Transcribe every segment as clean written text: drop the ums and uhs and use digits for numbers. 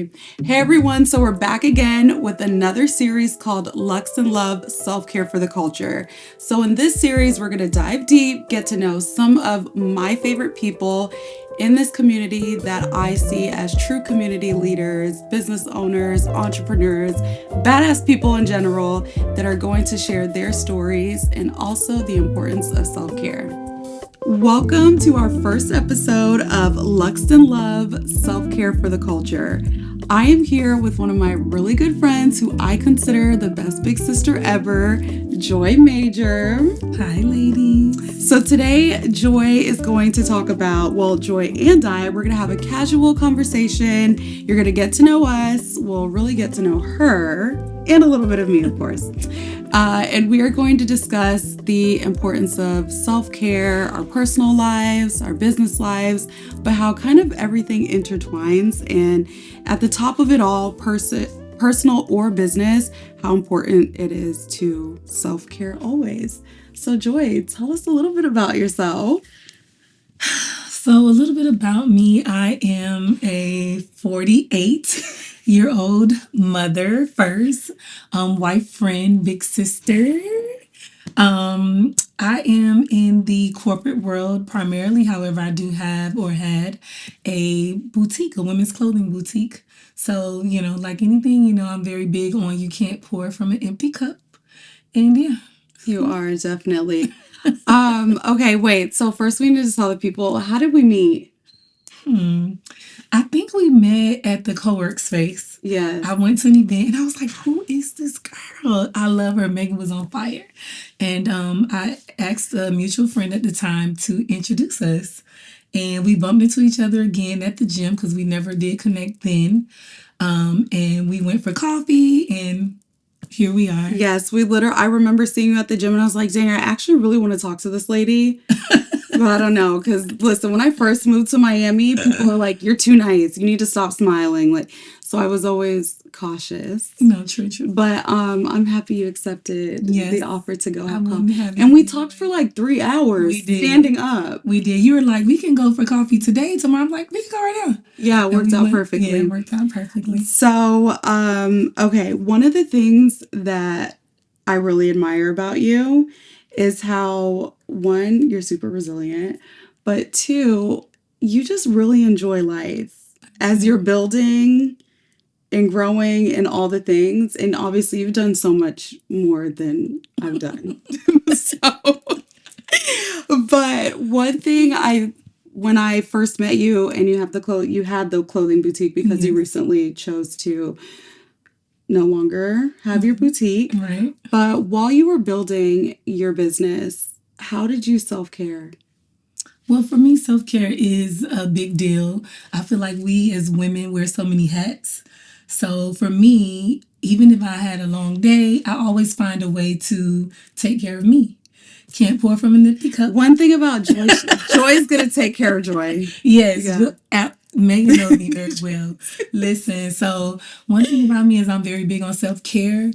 Hey everyone, so we're back again with another series called Luxe Loved, Self-Care for the Culture. So in this series, we're going to dive deep, get to know some of my favorite people in this community that I see as true community leaders, business owners, entrepreneurs, badass people in general that are going to share their stories and also the importance of self-care. Welcome to our first episode of Luxe Loved, Self-Care for the Culture. I am here with one of my really good friends who I consider the best big sister ever, Joy Major. Hi, ladies. So today, Joy is going to talk about, Joy and we're going to have a casual conversation. You're going to get to know us. We'll really get to know her and a little bit of me, of course. And we are going to discuss the importance of self-care, our personal lives, our business lives, but how kind of everything intertwines. And at the top of it all, personal or business, how important it is to self-care always. So Joy, tell us a little bit about yourself. So a little bit about me. I am a 48-year-old mother first, wife, friend, big sister. I am in the corporate world primarily. However, I do have or had a boutique, a women's clothing boutique. So, like anything, I'm very big on you can't pour from an empty cup. And yeah. You are definitely. Okay, wait. So first we need to tell the people, how did we meet? I think we met at the co-work space. Yes. I went to an event and I was like, who is this girl? I love her. Megan was on fire. And I asked a mutual friend at the time to introduce us. And we bumped into each other again at the gym because we never did connect then. And we went for coffee and here we are. Yes, I remember seeing you at the gym and I was like, dang, I actually really want to talk to this lady. But I don't know, because listen, when I first moved to Miami, people are like, you're too nice. You need to stop smiling. So I was always cautious. No, true. But I'm happy you accepted the offer to go have coffee. And we talked for like 3 hours standing up. We did. You were like, we can go for coffee today, tomorrow. I'm like, we can go right now. Yeah, it worked out perfectly. Yeah, it worked out perfectly. So, okay, one of the things that I really admire about you is how, one, you're super resilient, but two, you just really enjoy life as you're building and growing and all the things. And obviously you've done so much more than I've done. But one thing when I first met you and you had the clothing boutique because you recently chose to no longer have your boutique. Right. But while you were building your business, how did you self-care? Well, for me, self-care is a big deal. I feel like we as women wear so many hats. So for me, even if I had a long day, I always find a way to take care of me. Can't pour from an empty cup. One thing about Joy, Joy's going to take care of Joy. Yes. Yeah. Megan knows me very well. Listen, so one thing about me is I'm very big on self-care.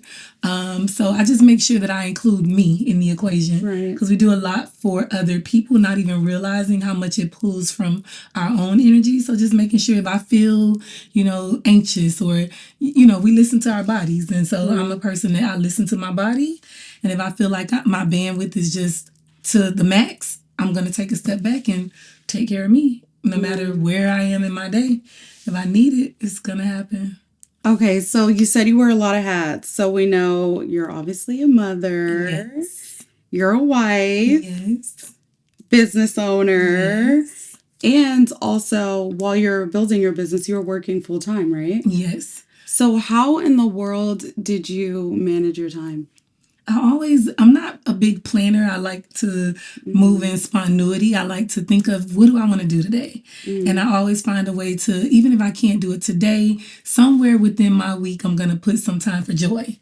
So I just make sure that I include me in the equation. Right. Because we do a lot for other people, not even realizing how much it pulls from our own energy. So just making sure if I feel, anxious or, we listen to our bodies. And so I'm a person that I listen to my body. And if I feel like my bandwidth is just to the max, I'm going to take a step back and take care of me. No matter where I am in my day, if I need it, it's going to happen. Okay, so you said you wear a lot of hats. So we know you're obviously a mother. Yes. You're a wife. Yes. Business owner. Yes. And also, while you're building your business, you're working full time, right? Yes. So how in the world did you manage your time? I'm not a big planner. I like to move in spontaneity. I like to think of what do I want to do today? And I always find a way to, even if I can't do it today, somewhere within my week, I'm going to put some time for joy.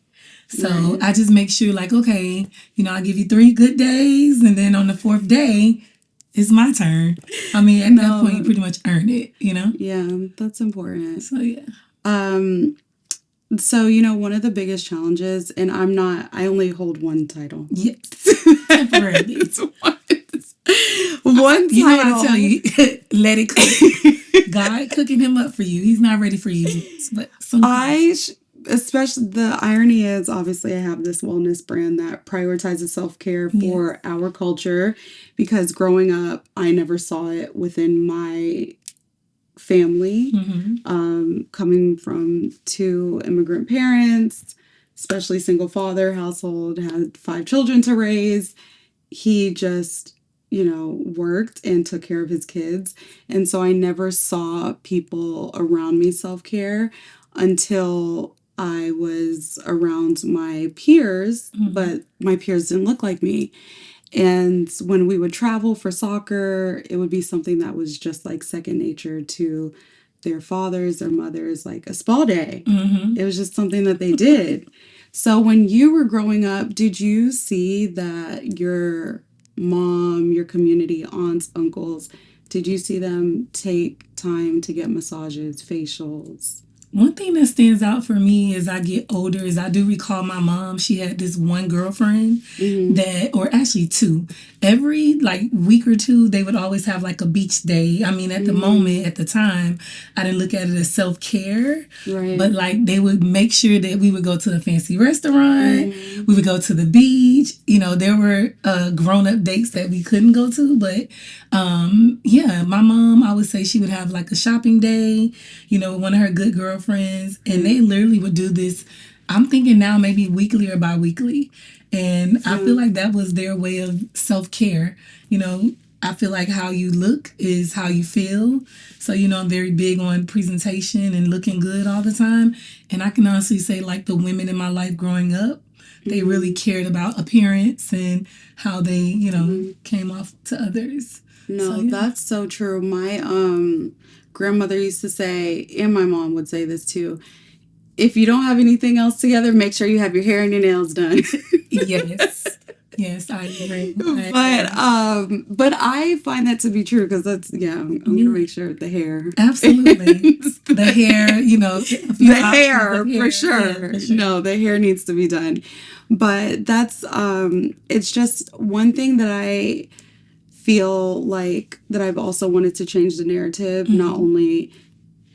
So I just make sure okay, I give you 3 good days. And then on the 4th day, it's my turn. I mean, at that point, you pretty much earn it, Yeah, that's important. So, yeah. So, one of the biggest challenges, and I only hold one title. Yes. Temporarily. One You know, I title. tell you, let it cook. God cooking him up for you. He's not ready for you. But Especially the irony is obviously I have this wellness brand that prioritizes self-care for our culture, because growing up I never saw it within my family. Coming from two immigrant parents, especially single father household, had 5 children to raise. He just, worked and took care of his kids. And so I never saw people around me self-care until I was around my peers, but my peers didn't look like me. And when we would travel for soccer, it would be something that was just like second nature to their fathers, their mothers, like a spa day. It was just something that they did. So when you were growing up, did you see that your mom, your community, aunts, uncles, did you see them take time to get massages, facials? One thing that stands out for me as I get older is I do recall my mom. She had this one girlfriend that, or actually 2, every like week or 2, they would always have like a beach day. I mean, at the moment, at the time, I didn't look at it as self-care, but like they would make sure that we would go to a fancy restaurant, we would go to the beach. There were grown-up dates that we couldn't go to, but my mom, I would say she would have like a shopping day, one of her good girlfriends, and they literally would do this. I'm thinking now maybe weekly or bi-weekly. And I feel like that was their way of self-care. I feel like how you look is how you feel. So, I'm very big on presentation and looking good all the time. And I can honestly say, like, the women in my life growing up, they really cared about appearance and how they, came off to others. No, that's so true. My grandmother used to say, and my mom would say this too, if you don't have anything else together, make sure you have your hair and your nails done. Yes, I agree. But I find that to be true, because that's, I'm going to make sure the hair. Absolutely. The hair, the hair, for sure. Yeah, for sure. No, the hair needs to be done. But that's, it's just one thing that I feel like that I've also wanted to change the narrative, not only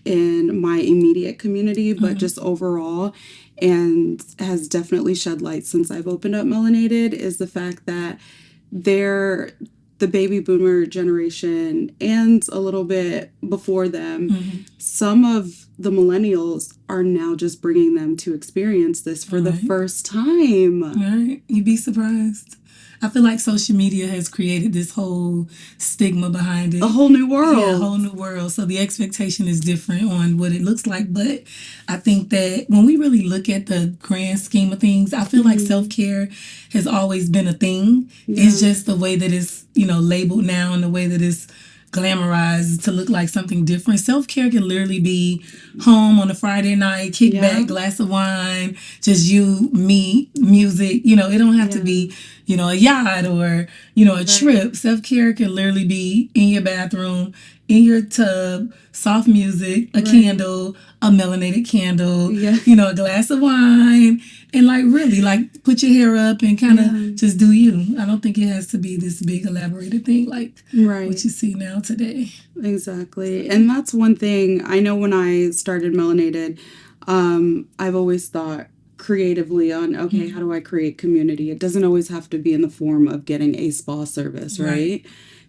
in my immediate community, but just overall, and has definitely shed light since I've opened up Melanated, is the fact that the baby boomer generation and a little bit before them, some of the millennials are now just bringing them to experience this for the first time. Right. You'd be surprised. I feel like social media has created this whole stigma behind it. A whole new world. Yeah, a whole new world. So the expectation is different on what it looks like. But I think that when we really look at the grand scheme of things, I feel like self-care has always been a thing. It's just the way that it's, labeled now, and the way that it's glamorized to look like something different. Self-care can literally be home on a Friday night, kick back, glass of wine, just you, me, music. It don't have to be, a yacht or, a trip. Self-care can literally be in your bathroom, in your tub, soft music, a candle, a melanated candle, a glass of wine, and really put your hair up and kind of just do you. I don't think it has to be this big elaborated thing like what you see now today. Exactly. And that's one thing I know when I started Melanated, I've always thought creatively on, okay, how do I create community? It doesn't always have to be in the form of getting a spa service, right?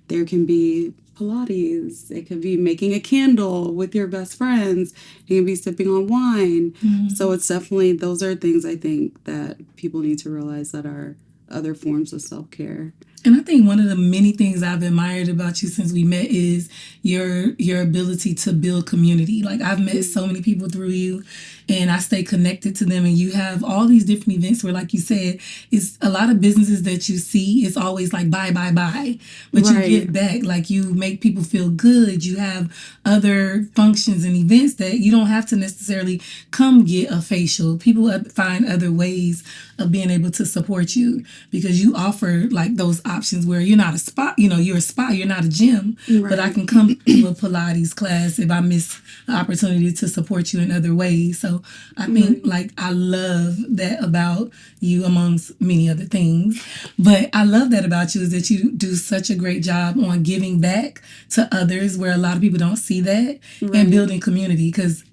There can be Pilates. It could be making a candle with your best friends. You can be sipping on wine. So it's definitely, those are things I think that people need to realize that are other forms of self-care. And I think one of the many things I've admired about you since we met is your ability to build community. Like, I've met so many people through you, and I stay connected to them. And you have all these different events where, like you said, it's a lot of businesses that you see. It's always like buy. But you give back. Like, you make people feel good. You have other functions and events that you don't have to necessarily come get a facial. People find other ways of being able to support you because you offer like those options where you're not a spa, you're a spa, you're not a gym, but I can come to a Pilates class if I miss the opportunity to support you in other ways. So I think like I love that about you amongst many other things. But I love that about you is that you do such a great job on giving back to others where a lot of people don't see that and building community. Because,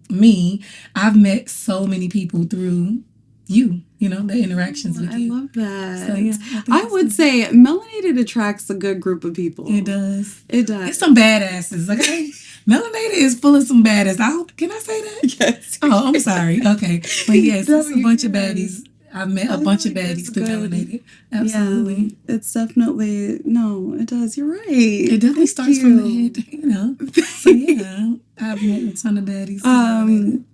me, I've met so many people through you, the interactions with you. I love that. So, yeah, I would say melanated attracts a good group of people. It does. It does. It's some badasses, okay? Melanated is full of some badasses. Can I say that? Yes. Oh, I'm sorry. Okay. But yes, it's a bunch of baddies. I've met a bunch of baddies through melanated. Absolutely. Yeah, it's definitely, no, it does. You're right. It definitely starts from the head, So, yeah, I've met a ton of baddies.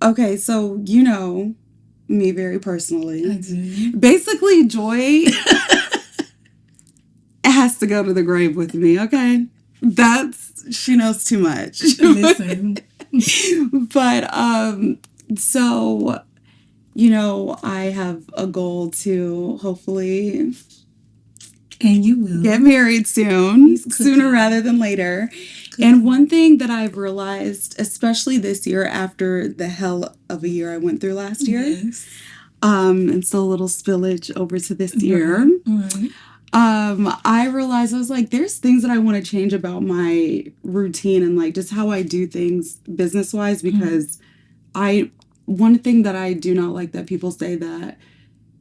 Okay, so me very personally. I do. Basically, Joy has to go to the grave with me, okay? She knows too much. Listen. But, so, I have a goal to hopefully... And you will. Get married soon, sooner rather than later. And one thing that I've realized, especially this year after the hell of a year I went through last year, and so a little spillage over to this year, I realized I was like, there's things that I want to change about my routine and like just how I do things business-wise, because one thing that I do not like that people say that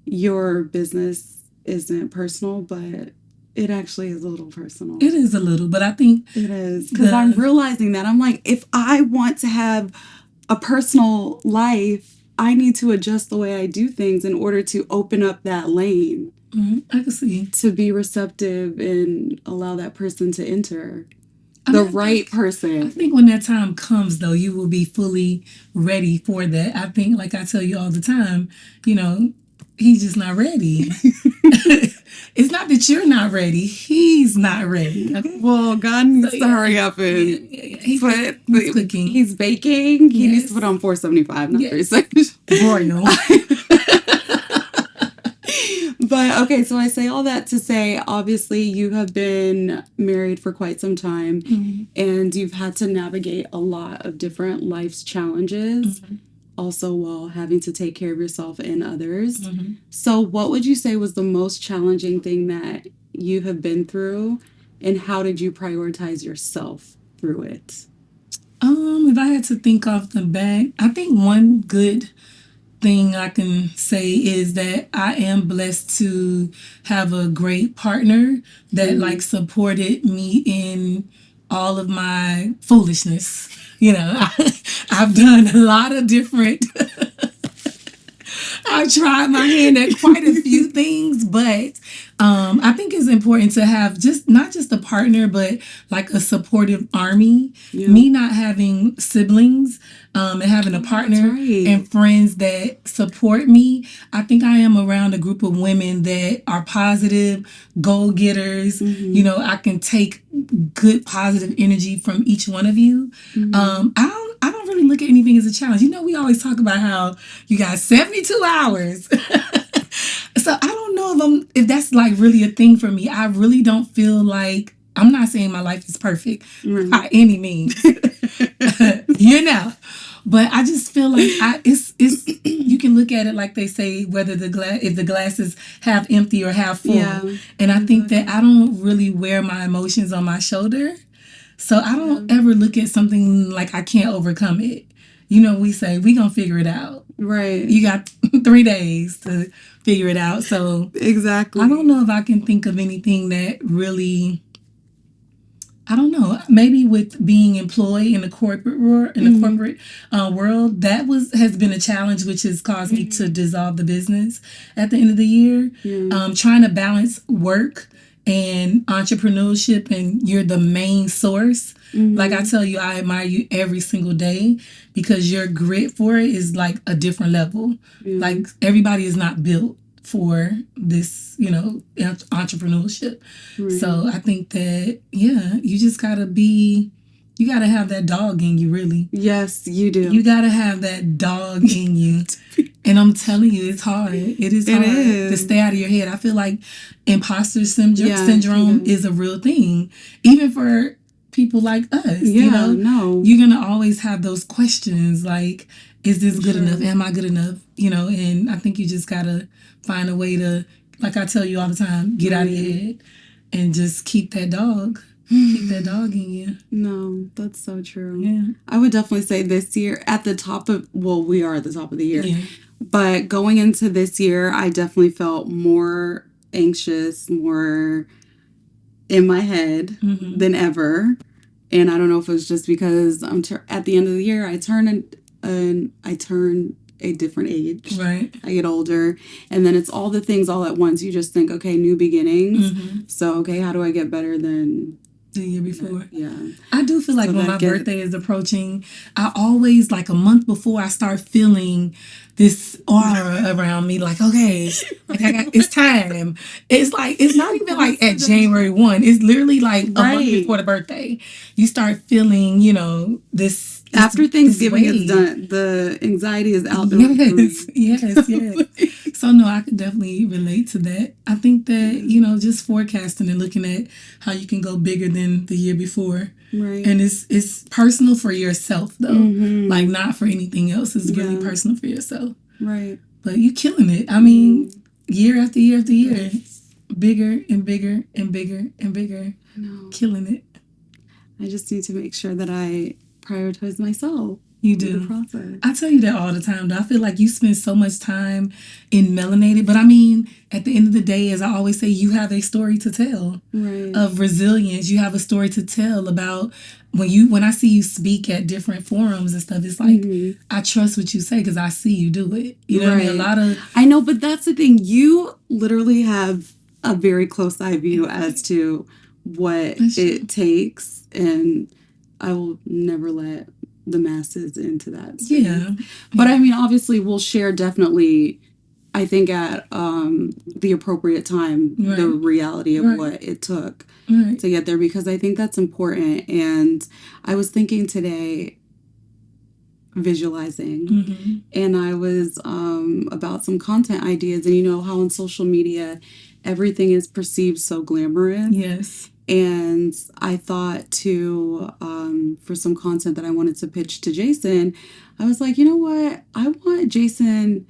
your business isn't personal, but it actually is a little personal. It is a little, but I think it is, because I'm realizing that I'm like, if I want to have a personal life, I need to adjust the way I do things in order to open up that lane. I can see. To be receptive and allow that person to enter. The right person. I think when that time comes, though, you will be fully ready for that. I think, like I tell you all the time, he's just not ready. It's not that you're not ready. He's not ready. Okay? Well, God needs to hurry up and he's cooking. He's baking. He needs to put on 475, not 360. Royal. But, okay, so I say all that to say, obviously, you have been married for quite some time, and you've had to navigate a lot of different life's challenges, also while having to take care of yourself and others. So what would you say was the most challenging thing that you have been through, and how did you prioritize yourself through it? If I had to think off the bat, I think one good thing I can say is that I am blessed to have a great partner that like supported me in all of my foolishness. I've done a lot of different I've tried my hand at quite a few things, but I think it's important to have not just a partner, but like a supportive army. Me not having siblings and having a partner and friends that support me. I think I am around a group of women that are positive, goal-getters. I can take good positive energy from each one of you. I don't really look at anything as a challenge. We always talk about how you got 72 hours. So I don't know if that's like really a thing for me. I really don't feel like, I'm not saying my life is perfect by any means. But I just feel like it's you can look at it like they say, whether if the glass is half empty or half full. And I think that I don't really wear my emotions on my shoulder. So I don't ever look at something like I can't overcome it. We say, we gonna figure it out. Right. You got 3 days to figure it out. So exactly. I don't know if I can think of anything that really, I don't know. Maybe with being employed in the corporate world, world, that has been a challenge, which has caused me to dissolve the business at the end of the year. Trying to balance work and entrepreneurship, and you're the main source. Like I tell you, I admire you every single day because your grit for it is like a different level. Like everybody is not built for this, entrepreneurship. So I think that, you just gotta be You got to have that dog in you, really. Yes, you do. You got to have that dog in you. And I'm telling you, it's hard. It is hard to stay out of your head. I feel like imposter syndrome is a real thing. Even for people like us, you know, you're going to always have those questions like, is this good enough? Am I good enough? You know, and I think you just got to find a way to, like I tell you all the time, get out of your head and just keep that dog. Keep that dog in you. No, that's so true. Yeah. I would definitely say this year at the top of, well, we are at the top of the year. Yeah. But going into this year, I definitely felt more anxious, more in my head than ever. And I don't know if it was just because I'm at the end of the year, I turn a different age. Right. I get older. And then it's all the things all at once. You just think, okay, new beginnings. So, okay, how do I get better than the year before? Yeah. I do feel like when my birthday is approaching, I always, like a month before, I start feeling this aura around me, like, okay, like it's time. It's like, it's not even like at January 1. It's literally like a month before the birthday. You start feeling, you know, this. After Thanksgiving is done, the anxiety is out there. Yes. So, no, I could definitely relate to that. I think that, you know, just forecasting and looking at how you can go bigger than the year before. Right. And it's personal for yourself, though. Like, not for anything else. It's really personal for yourself. Right. But you're killing it. I mean, year after year after year, bigger and bigger and bigger and bigger. Killing it. I just need to make sure that I prioritize myself. You do. I tell you that all the time, though. I feel like you spend so much time in melanated. But I mean, at the end of the day, as I always say, you have a story to tell of resilience. You have a story to tell about when I see you speak at different forums and stuff, it's like, I trust what you say because I see you do it. You know what I mean? I know, but that's the thing. You literally have a very close eye view as to what it takes, and I will never let the masses into that space. Yeah. But I mean, obviously, we'll share definitely, I think, at the appropriate time, the reality of what it took to get there, because I think that's important. And I was thinking today, visualizing, and I was about some content ideas, and you know how on social media, everything is perceived so glamorous. Yes. And I thought for some content that I wanted to pitch to Jason, I was like, you know what? I want Jason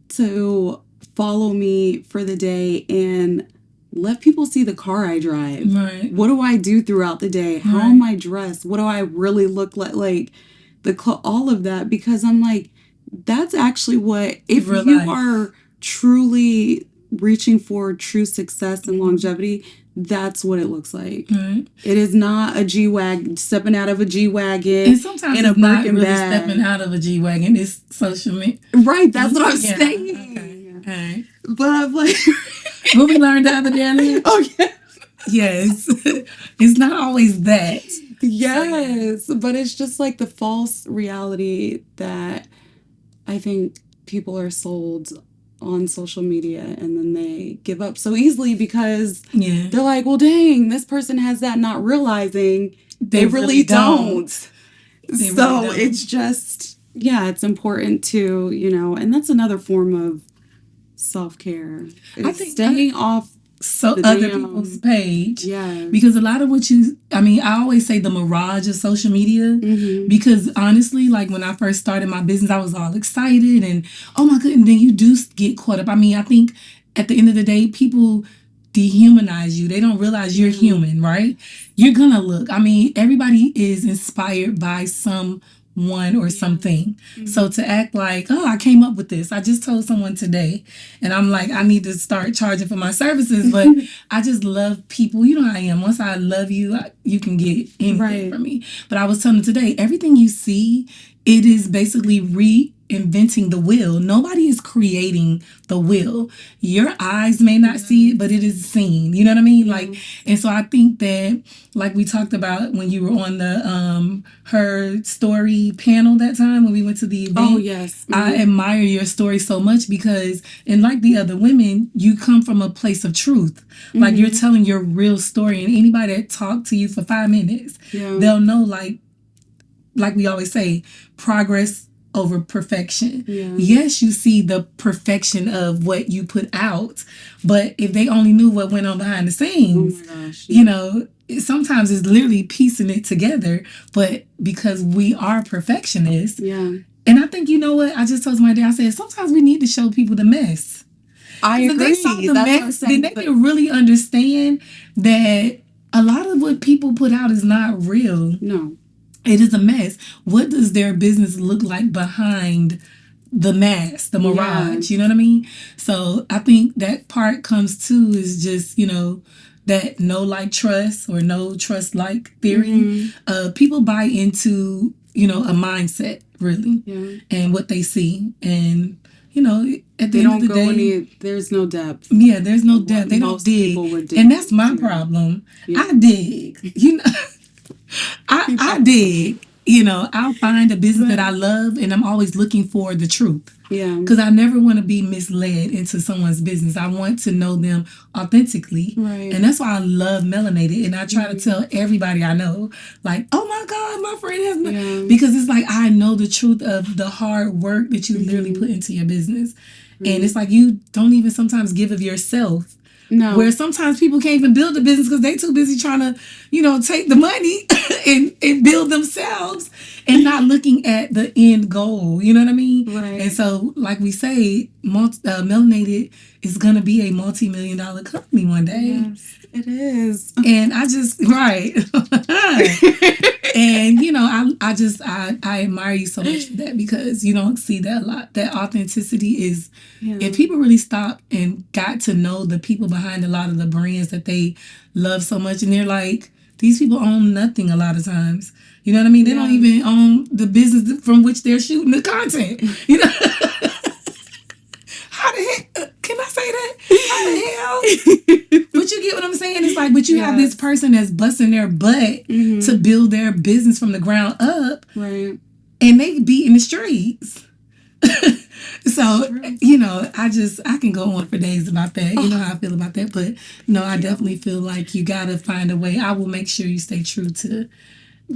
to follow me for the day and let people see the car I drive. Right. What do I do throughout the day? How am I dressed? What do I really look like? Like all of that, because I'm like, that's actually what, if you are truly reaching for true success and longevity, that's what it looks like. It is not a G-Wagon, stepping out of a G-Wagon. And sometimes in it's not really bag. Stepping out of a G-Wagon. It's social media. Right, that's what I'm saying. Okay. But I'm like... what we learned the other day? Oh, yeah. Yes. It's not always that. Yes, but it's just like the false reality that I think people are sold on social media, and then they give up so easily because they're like, well, dang, this person has that, not realizing they really don't. So it's just, it's important to, you know, and that's another form of self-care. I think staying off other people's page. Yeah. Because a lot of I always say the mirage of social media, because honestly, like when I first started my business, I was all excited and, oh my goodness, then you do get caught up. I mean, I think at the end of the day, people dehumanize you. They don't realize you're human, right? You're gonna look. I mean, everybody is inspired by someone or something. So to act like, oh, I came up with this. I just told someone today, and I'm like, I need to start charging for my services. But I just love people. You know how I am. Once I love you, you can get anything from me. But I was telling them today, everything you see, it is basically reinventing the wheel. Nobody is creating the wheel. Your eyes may not see it, but it is seen. You know what I mean? Like, and so I think that, like we talked about when you were on the Her Story panel that time when we went to the event. Oh, yes. I admire your story so much because, and like the other women, you come from a place of truth. Like you're telling your real story, and anybody that talked to you for 5 minutes, they'll know, like, like we always say, progress over perfection. Yeah. Yes, you see the perfection of what you put out, but if they only knew what went on behind the scenes, oh my gosh, you know, sometimes it's literally piecing it together. But because we are perfectionists, yeah. and I think, you know what, I just told my dad, I said, sometimes we need to show people the mess. I If agree. they saw the That's what I'm mess, saying. then they can really understand that a lot of what people put out is not real. No. It is a mess. What does their business look like behind the mask, the mirage? Yeah. You know what I mean? So I think that part comes too is just, you know, that no like trust or no trust like theory. People buy into, you know, a mindset really, Yeah. and what they see. And, you know, at the They end of don't the go day, any. There's no depth. yeah, there's no depth. They don't Most dig. people would dig And that's my to. problem. Yeah. I dig. You know, I dig. You know, I'll find a business that I love, and I'm always looking for the truth. Yeah. Because I never want to be misled into someone's business. I want to know them authentically. Right. And that's why I love Melanated. And I try to tell everybody I know, like, oh my God, my friend has Yeah. because it's like I know the truth of the hard work that you literally put into your business. And it's like you don't even sometimes give of yourself. No. Where sometimes people can't even build a business because they too busy trying to, you know, take the money and build themselves and not looking at the end goal. You know what I mean? Right. And so, like we say, Melanated is going to be a multi-million-dollar company one day. Yes, it is. And I just, right. And, you know, I admire you so much for that because you don't see that a lot. That authenticity is, if people really stop and got to know the people behind a lot of the brands that they love so much, and they're like, these people own nothing a lot of times. You know what I mean? They don't even own the business from which they're shooting the content. You know? How the heck? Can I say that? How the hell? But you get what I'm saying? It's like, but you have this person that's busting their butt to build their business from the ground up. Right. And they be in the streets. So, you know, I can go on for days about that. You know how I feel about that. But, no, I definitely feel like you got to find a way. I will make sure you stay true to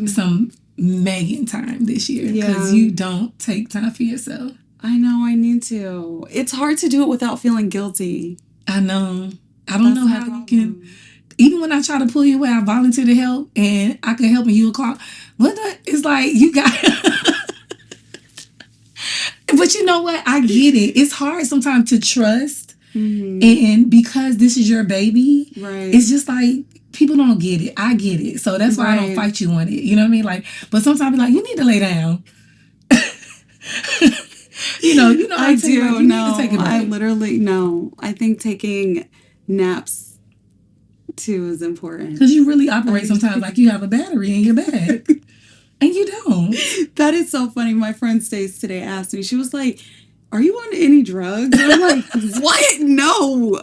some Megan time this year. Because you don't take time for yourself. I know, I need to. It's hard to do it without feeling guilty. I know. I don't know how you can. Even when I try to pull you away, I volunteer to help, and I can help and you will call. It's like you got. But you know what? I get it. It's hard sometimes to trust, and because this is your baby, right? It's just like people don't get it. I get it, so that's why I don't fight you on it. You know what I mean? Like, but sometimes I be like, you need to lay down. You know. I do. No, take a break. I literally no. I think taking naps too is important because you really operate sometimes like you have a battery in your bag, and you don't. That is so funny. My friend Stace today asked me. She was like, "Are you on any drugs?" And I'm like, "What? No,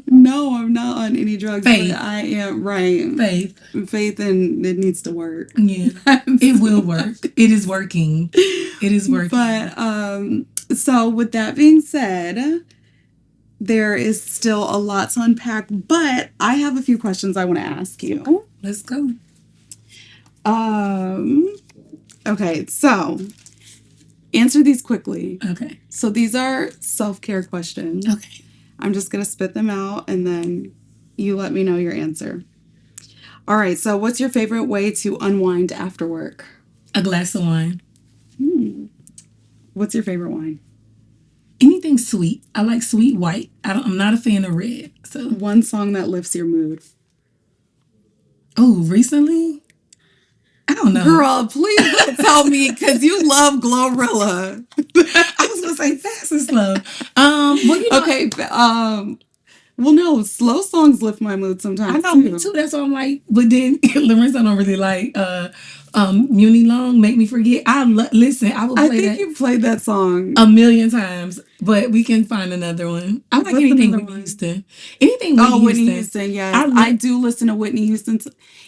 no, I'm not on any drugs. Faith. But I am right. Faith, and it needs to work. Yeah, it will work. It is working. It is working. But so with that being said, there is still a lot to unpack. But I have a few questions I want to ask you. Let's go. Okay, so answer these quickly. Okay. So these are self-care questions. Okay. I'm just going to spit them out and then you let me know your answer. All right, so what's your favorite way to unwind after work? A glass of wine. What's your favorite wine? Anything sweet. I like sweet white. I'm not a fan of red. So one song that lifts your mood. Oh, recently? I don't know. Girl, please don't tell me because you love Glorilla. I was gonna say fast and slow. Well, you know, okay. Well, no, slow songs lift my mood sometimes. I know, me too. That's why I'm like. But then Lorenzo don't really like Muni Long. Make Me Forget. Listen. I will play that. I think you played that song a million times, but we can find another one. I like anything Whitney Houston. Anything Whitney Houston. Yes, I do listen to Whitney Houston.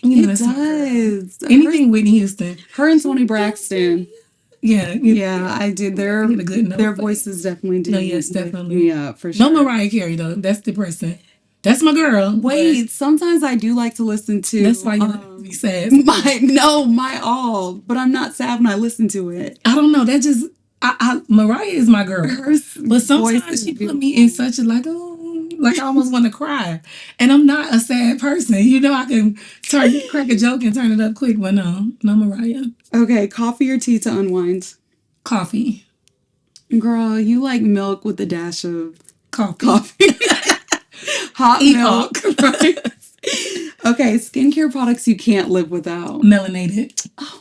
It does. Anything Whitney Houston. Her and Toni Braxton. Yeah, I do. Their voices definitely do. No, yes, definitely. Yeah, for sure. No Mariah Carey though. That's depressing. That's my girl. Wait, sometimes I do like to listen to. That's why you be sad. My all, but I'm not sad when I listen to it. I don't know. That just Mariah is my girl. But sometimes she put me in such a like I almost want to cry. And I'm not a sad person. You know, I can crack a joke and turn it up quick, but no Mariah. Okay, coffee or tea to unwind? Coffee. Girl, you like milk with a dash of coffee. Hot milk. Right? Okay, skincare products you can't live without. Melanated. Oh.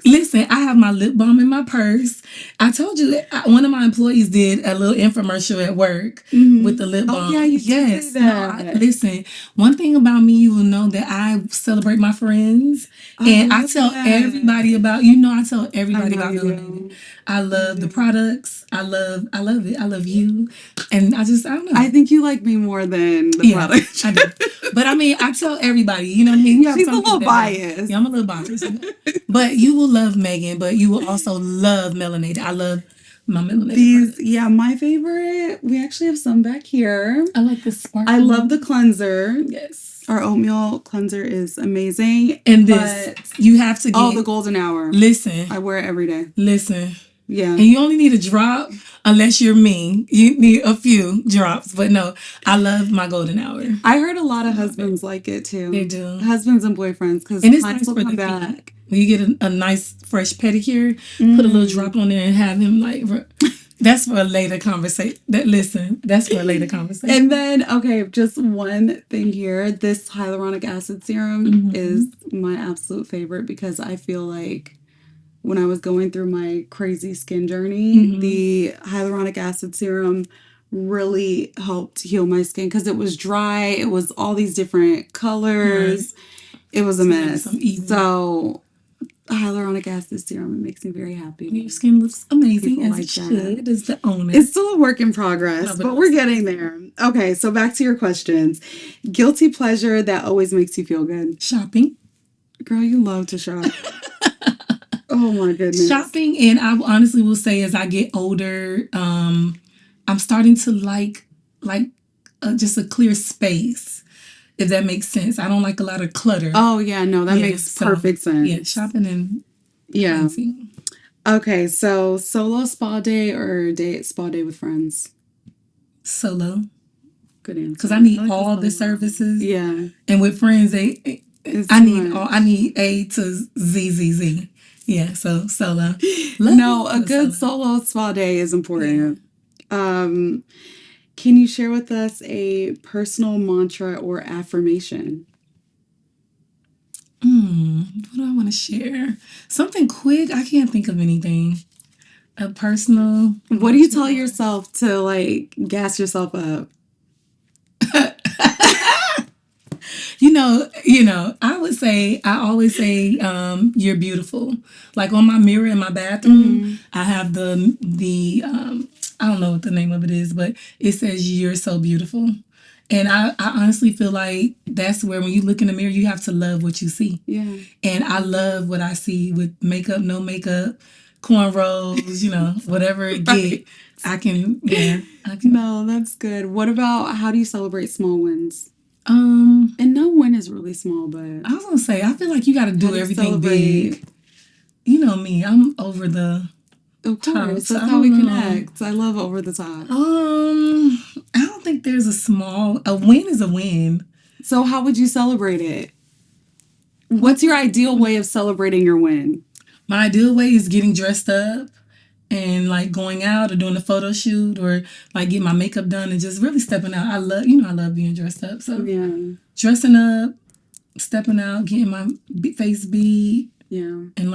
Listen, I have my lip balm in my purse. I told you one of my employees did a little infomercial at work with the lip balm. Oh, yeah, you did say that. Listen, one thing about me, you will know that I celebrate my friends. And I tell everybody about, I tell everybody about Melanated. I love the products. I love it. I love you. And I don't know. I think you like me more than the products. I do. But I mean, I tell everybody, you know what I mean? She's a little biased. Yeah, I'm a little biased. But you will love Megan, but you will also love Melanated. I love my Melanated products. Yeah, my favorite, we actually have some back here. I like the sparkle. I love the cleanser. Yes. Our oatmeal cleanser is amazing. And this, you have to get... the golden hour. Listen. I wear it every day. Listen. Yeah. And you only need a drop unless you're me. You need a few drops. But no, I love my golden hour. I heard a lot of husbands like it too. They do. Husbands and boyfriends. Because it's nice for the back. When you get a nice fresh pedicure, put a little drop on there and have him like... That's for a later conversation. That's for a later conversation. And then, okay, just one thing here. This hyaluronic acid serum is my absolute favorite because I feel like when I was going through my crazy skin journey, the hyaluronic acid serum really helped heal my skin because it was dry. It was all these different colors. Right. It was a mess. So hyaluronic acid serum, it makes me very happy. Your skin looks amazing as it should. As the owner. It's still a work in progress, but we're getting there. Okay, so back to your questions. Guilty pleasure that always makes you feel good. Shopping. Girl, you love to shop. Oh my goodness. Shopping, and I honestly will say as I get older, I'm starting to like just a clear space, if that makes sense. I don't like a lot of clutter. Oh yeah, no, that makes perfect sense. Yeah, shopping and cleansing. Okay, so solo spa day or spa day with friends? Solo. Good answer. Because I need all the services. Yeah. And with friends, I need A to Z. Yeah, so solo. A good solo spa day is important. Yeah. Can you share with us a personal mantra or affirmation? What do I want to share? Something quick. I can't think of anything. A personal. What do you tell yourself to gas yourself up? I always say, you're beautiful. Like on my mirror in my bathroom, I have the I don't know what the name of it is, but it says you're so beautiful. And I honestly feel like that's where when you look in the mirror, you have to love what you see. Yeah. And I love what I see with makeup, no makeup, cornrows, whatever it get. I can. No, that's good. What about, how do you celebrate small wins? And no win is really small, but I was gonna say, I feel like you got to do everything big. You know me, I'm over the top. That's how we connect. I love over the top. I don't think there's a win is a win. So how would you celebrate it? What's your ideal way of celebrating your win? My ideal way is getting dressed up and going out or doing a photo shoot or getting my makeup done and just really stepping out. I love being dressed up. So dressing up, stepping out, getting my face beat. Yeah. And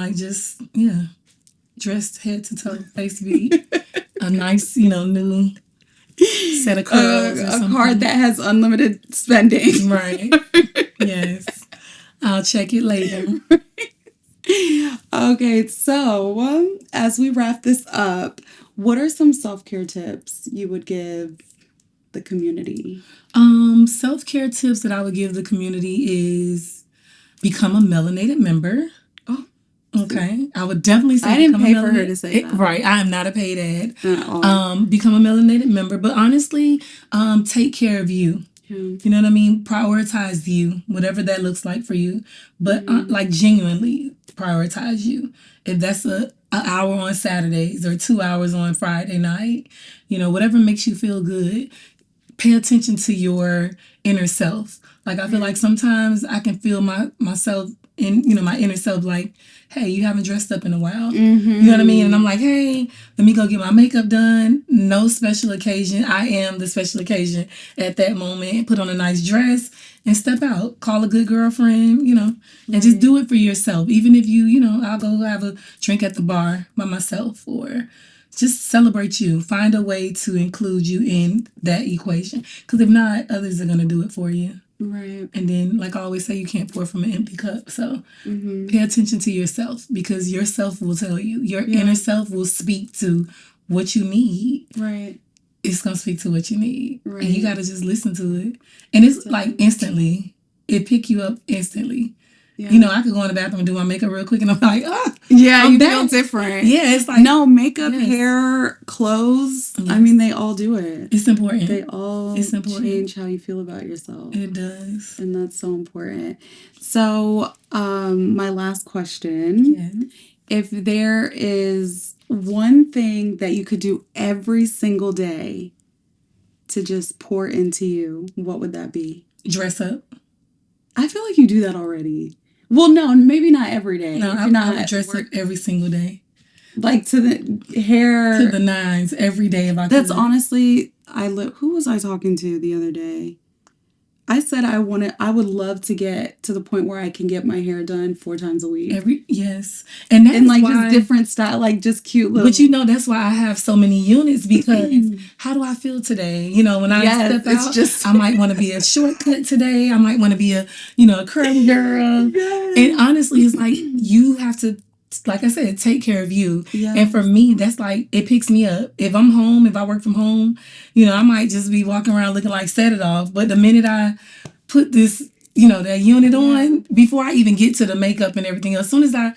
dressed head to toe, face beat. A nice, new set of curls or something. A card that has unlimited spending. Right. Yes. I'll check it later. Okay, so as we wrap this up, what are some self-care tips you would give the community? Self-care tips that I would give the community is become a melanated member. Oh, okay. I would definitely say I didn't pay for her to say that. Right. I am not a paid ad. Become a melanated member, but honestly, take care of you. You know what I mean? Prioritize you, whatever that looks like for you. But like genuinely prioritize you. If that's an hour on Saturdays or 2 hours on Friday night, whatever makes you feel good, pay attention to your inner self. Like I feel like sometimes I can feel myself in, my inner self like, hey, you haven't dressed up in a while. You know what I mean? And I'm like, hey, let me go get my makeup done. No special occasion. I am the special occasion at that moment. Put on a nice dress and step out. Call a good girlfriend, and just do it for yourself. Even if I'll go have a drink at the bar by myself or just celebrate you. Find a way to include you in that equation. Because if not, others are going to do it for you. Right. And then, like I always say, you can't pour from an empty cup. So pay attention to yourself because yourself will tell you. Your inner self will speak to what you need. Right. It's going to speak to what you need. Right. And you got to just listen to it. And it's like instantly. It pick you up instantly. Yeah. I could go in the bathroom and do my makeup real quick and I'm like, yeah, you feel different. Yeah, it's like no makeup, hair, clothes. Yes. I mean, they all do it. It's important. They all change how you feel about yourself. It does. And that's so important. So, my last question, if there is one thing that you could do every single day to just pour into you, what would that be? Dress up. I feel like you do that already. Well, no, maybe not every day. No, I would dress up every single day. Like to the hair. To the nines every day if I could. That's honestly, who was I talking to the other day? I said I would love to get to the point where I can get my hair done 4 times a week. Yes. And that's like why, just different style, like just cute little. But that's why I have so many units because how do I feel today? When I step out, I might want to be a shortcut today. I might want to be a curly girl. Yes. And honestly, it's like you have to, like I said, take care of you. Yes. And for me, that's like, it picks me up. If I'm home, if I work from home, I might just be walking around looking like Set It Off. But the minute I put this, that unit on, before I even get to the makeup and everything else, as soon as I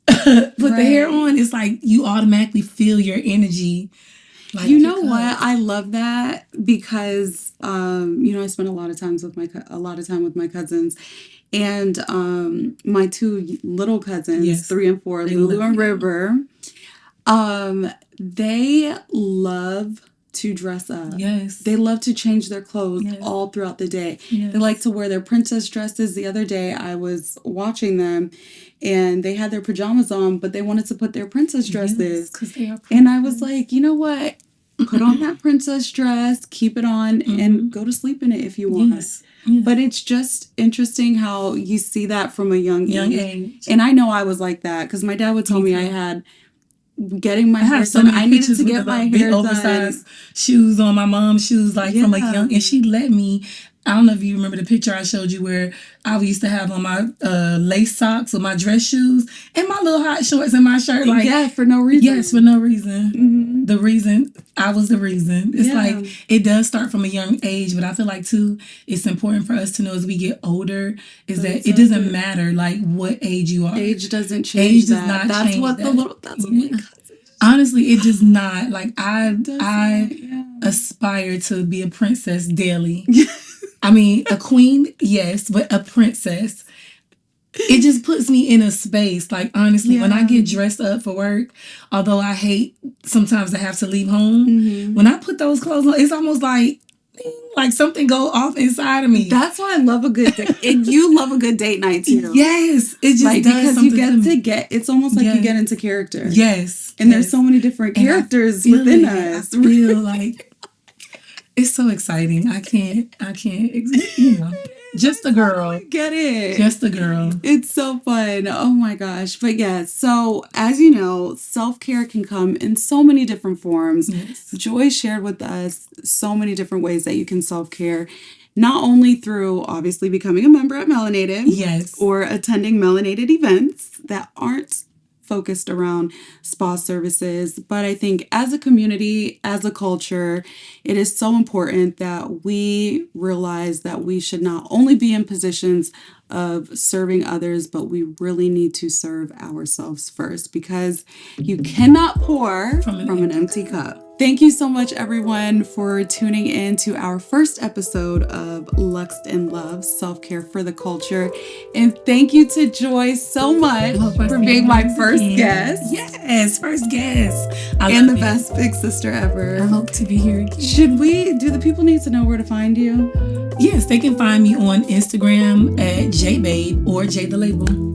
put the hair on, it's like you automatically feel your energy. Like what? I love that because, I spend a lot of time with my cousins. And my 2 little cousins, 3 and 4, Lulu and River, they love to dress up. Yes. They love to change their clothes all throughout the day. Yes. They like to wear their princess dresses. The other day I was watching them and they had their pajamas on, but they wanted to put their princess dresses. 'Cause they are princess. And I was like, you know what? Put on that princess dress, keep it on, and go to sleep in it if you want. Yes. Yes. But it's just interesting how you see that from a young age. And I know I was like that because my dad would tell me I had getting my hair done. I needed to get my hair done. Oversized shoes on, my mom's shoes, like from a young, and she let me. I don't know if you remember the picture I showed you where I used to have on my lace socks with my dress shoes and my little hot shorts and my shirt. Like, for no reason. Yes, for no reason. Mm-hmm. The reason, I was the reason. It's like, it does start from a young age, but I feel like, too, it's important for us to know as we get older is that it doesn't matter, like, what age you are. Age doesn't change does not That's change what that. the little, that's what my cousin. Honestly, it does not. Like, I aspire to be a princess daily. I mean, a queen, yes, but a princess. It just puts me in a space. Like, honestly, when I get dressed up for work, although I hate sometimes I have to leave home, when I put those clothes on, it's almost like something go off inside of me. That's why I love a good date. And you love a good date night, too. Yes. It just does because something you it's almost like you get into character. Yes. And there's so many different characters within us. I feel like it's so exciting. I can't, just a girl. I get it. Just a girl. It's so fun. Oh my gosh. But yeah, so as you know, self-care can come in so many different forms. Yes. Joy shared with us so many different ways that you can self-care. Not only through obviously becoming a member at Melanated. Yes. Or attending Melanated events that aren't focused around spa services. But I think as a community, as a culture, it is so important that we realize that we should not only be in positions of serving others, but we really need to serve ourselves first because you cannot pour from an empty cup. Thank you so much, everyone, for tuning in to our first episode of Luxe Loved, Self-Care for the Culture. And thank you to Joy so much for being my first guest. Yes, first guest. And the best big sister ever. I hope to be here again. Do the people need to know where to find you? Yes, they can find me on Instagram at jbabe or jthelabel.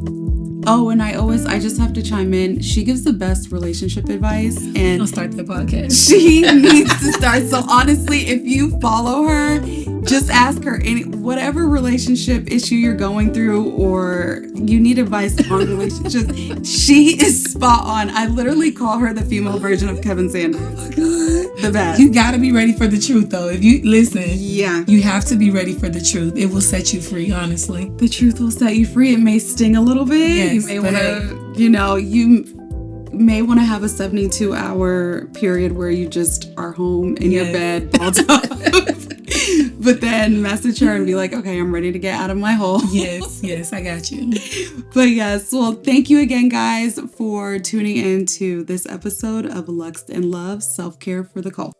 Oh, and I just have to chime in. She gives the best relationship advice, and I'll start the podcast. She needs to start. So honestly, if you follow her, just ask her whatever relationship issue you're going through, or you need advice on relationships. She is spot on. I literally call her the female version of Kevin Sanders. Oh my God. The best. You gotta be ready for the truth, though. If you listen, yeah, you have to be ready for the truth. It will set you free, honestly. The truth will set you free. It may sting a little bit. Yes, you may want to, you may want to have a 72-hour period where you just are home in your bed all time. But then message her and be like, okay, I'm ready to get out of my hole. Yes, I got you. But yes, well, thank you again, guys, for tuning in to this episode of Luxe Loved, Self-Care for the Culture.